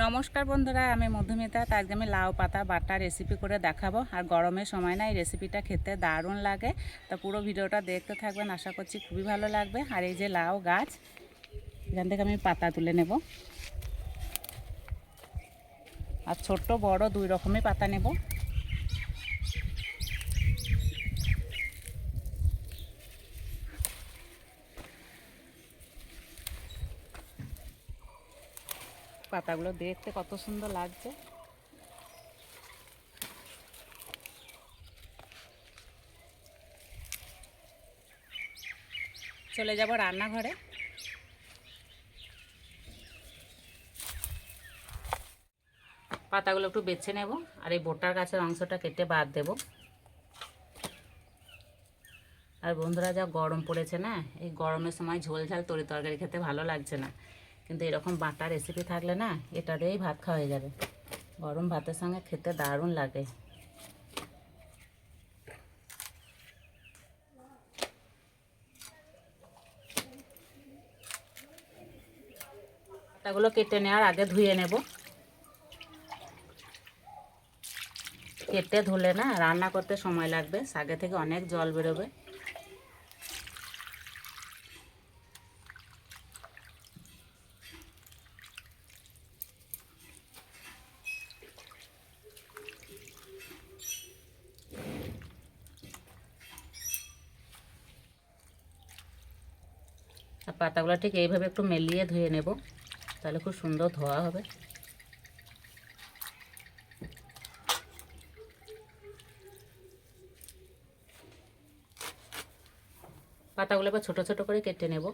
নমস্কার বন্ধুরা, আমি মধুমিতা। আজকে আমি লাউ পাতা বাটা রেসিপি করে দেখাবো। আর গরমের সময় না এই রেসিপিটা খেতে দারুণ লাগে। তো পুরো ভিডিওটা দেখতে থাকবেন, আশা করছি খুবই ভালো লাগবে। আর এই যে লাউ গাছ, এখান থেকে আমি পাতা তুলে নেব। আর ছোট্ট বড় দুই রকমের পাতা নেব। পাতাগুলো দেখতে কত সুন্দর লাগছে। চলে যাব রান্নাঘরে। পাতাগুলো একটু বেছে নেব, আর এই বোটার গাছের অংশটা কেটে বাদ দেব। আর বন্ধুরা, যা গরম পড়েছে না, এই গরমের সময় ঝোল ঝাল তরি তরকারি খেতে ভালো লাগছে না, কিন্তু এরকম বাটা রেসিপি থাকলে না এটা দিয়েই ভাত খাওয়া হয়ে যাবে। গরম ভাতের সঙ্গে খেতে দারুণ লাগে। পাতাগুলো কেটে নেওয়ার আগে ধুয়ে নেব। কেটে ধুলে না রান্না করতে সময় লাগবে, শাকে থেকে অনেক জল বেরোবে। আর পাতাগুলো ঠিক এইভাবে একটু মেলিয়ে ধুয়ে নেব, তাহলে খুব সুন্দর ধোয়া হবে। পাতাগুলো এবার ছোটো ছোটো করে কেটে নেব।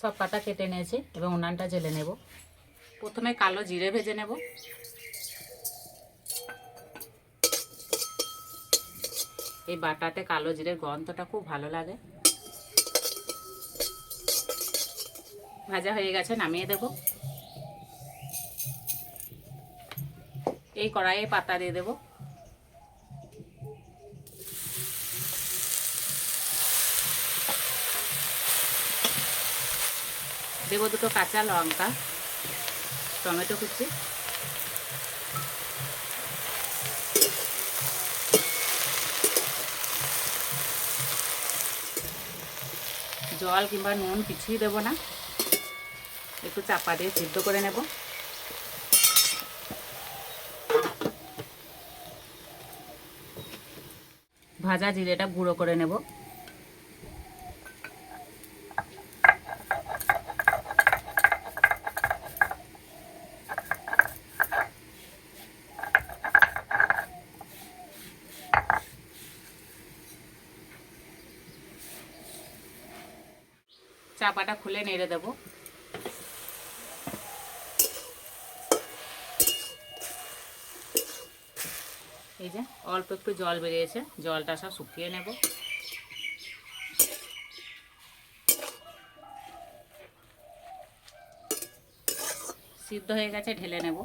সব পাতা কেটে নিয়েছি, এবং উনানটা জেলে নেব। প্রথমে কালো জিরে ভেজে নেব। এই বাটাতে কালো জিরের গন্ধটা খুব ভালো লাগে। ভাজা হয়ে গেছে, নামিয়ে দেব। এই কড়াইয়ে পাতা দিয়ে দেব। দেব দুটো কাঁচা লঙ্কা, টমেটো কুচি, জল কিংবা নুন কিছুই দেব না, একটু চাপা দিয়ে সিদ্ধ করে নেব। ভাজা জিরেটা গুঁড়ো করে নেব। চাপাটা খুলে নেড়ে দেব। এই যে অল্প একটু জল বেরিয়েছে, জলটা সব শুকিয়ে নেব। সিদ্ধ হয়ে গেছে, ঢেলে নেব।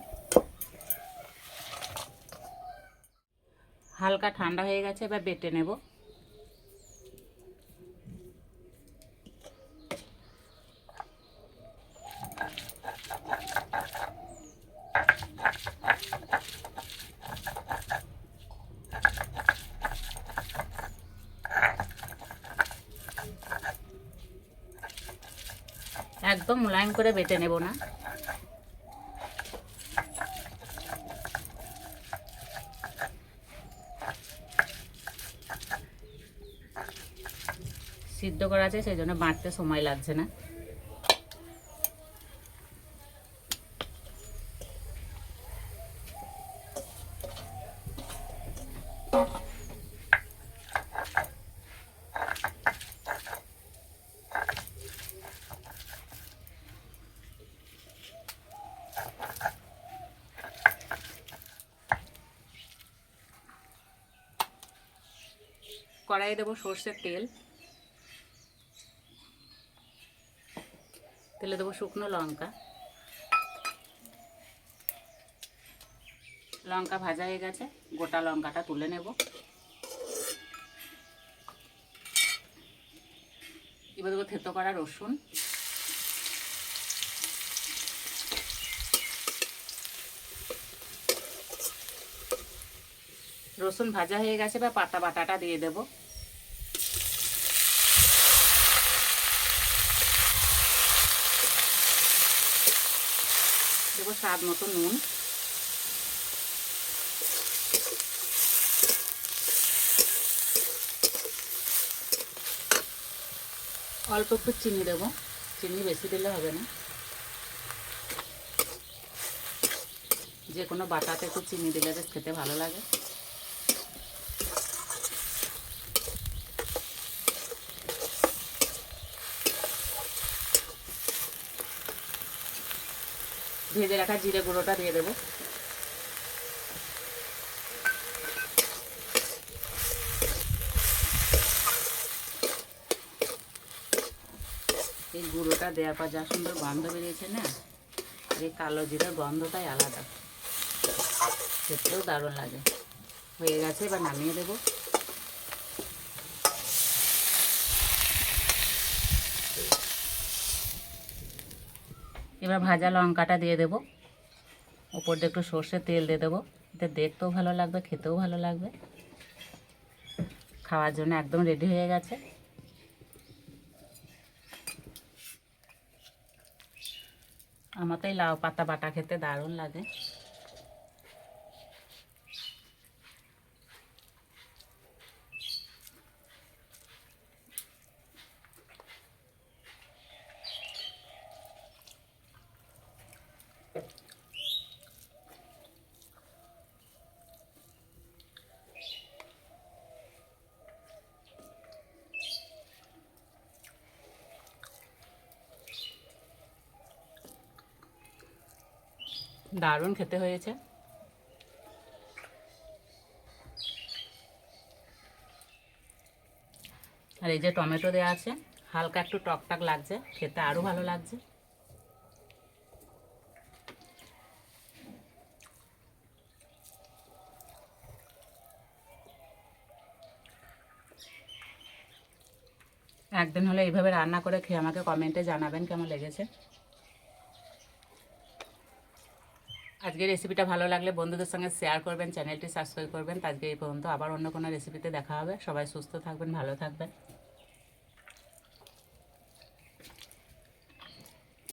হালকা ঠান্ডা হয়ে গেছে, এবার বেটে নেব। একদম মোলায়েম করে বেটে নেব না। সিদ্ধ করা আছে, সেই জন্য বাটতে সময় লাগছে না। কড়াইয়ে দেবো সর্ষের তেল, তেলে দেবো শুকনো লঙ্কা। লঙ্কা ভাজা হয়ে গেছে, গোটা লঙ্কাটা তুলে নেব। এবার দেবো থেতো করা রসুন, রসুন ভাজা হয়ে গেছে, বা পাতা বাটাটা দিয়ে দেব। দেবো স্বাদ মতো নুন, অল্প একটু চিনি দেবো, চিনি বেশি দিলে হবে না, যে কোনো বাটাতে একটু চিনি দিলে বেশ খেতে ভালো লাগে। ভেজে রাখা জিরে গুঁড়োটা দিয়ে দেবো। এই গুঁড়োটা দেওয়ার পর যা সুন্দর গন্ধ বেরিয়েছে না, এই কালো জিরের গন্ধটাই আলাদা, খেতেও দারুণ লাগে। হয়ে গেছে, এবার নামিয়ে দেবো। এবার ভাজা লঙ্কাটা দিয়ে দেবো, উপর দিয়ে একটু সর্ষের তেল দিয়ে দেবো। এতে দেখতেও ভালো লাগবে, খেতেও ভালো লাগবে। খাওয়ার জন্য একদম রেডি হয়ে গেছে। আমার তো এই লাউ পাতা বাটা খেতে দারুণ লাগে। দারুণ খেতে হয়েছে। আর এই যে টমেটো দেওয়া আছে, হালকা একটু টকটক লাগছে, খেতে আরও ভালো লাগছে। একদিন হলে এইভাবে রান্না করে খেয়ে আমাকে কমেন্টে জানাবেন কেমন লেগেছে। আজকের রেসিপিটা ভালো লাগলে বন্ধুদের সঙ্গে শেয়ার করবেন, চ্যানেলটি সাবস্ক্রাইব করবেন। আজকে এই পর্যন্ত, আবার অন্য কোনো রেসিপিতে দেখা হবে। সবাই সুস্থ থাকবেন, ভালো থাকবেন।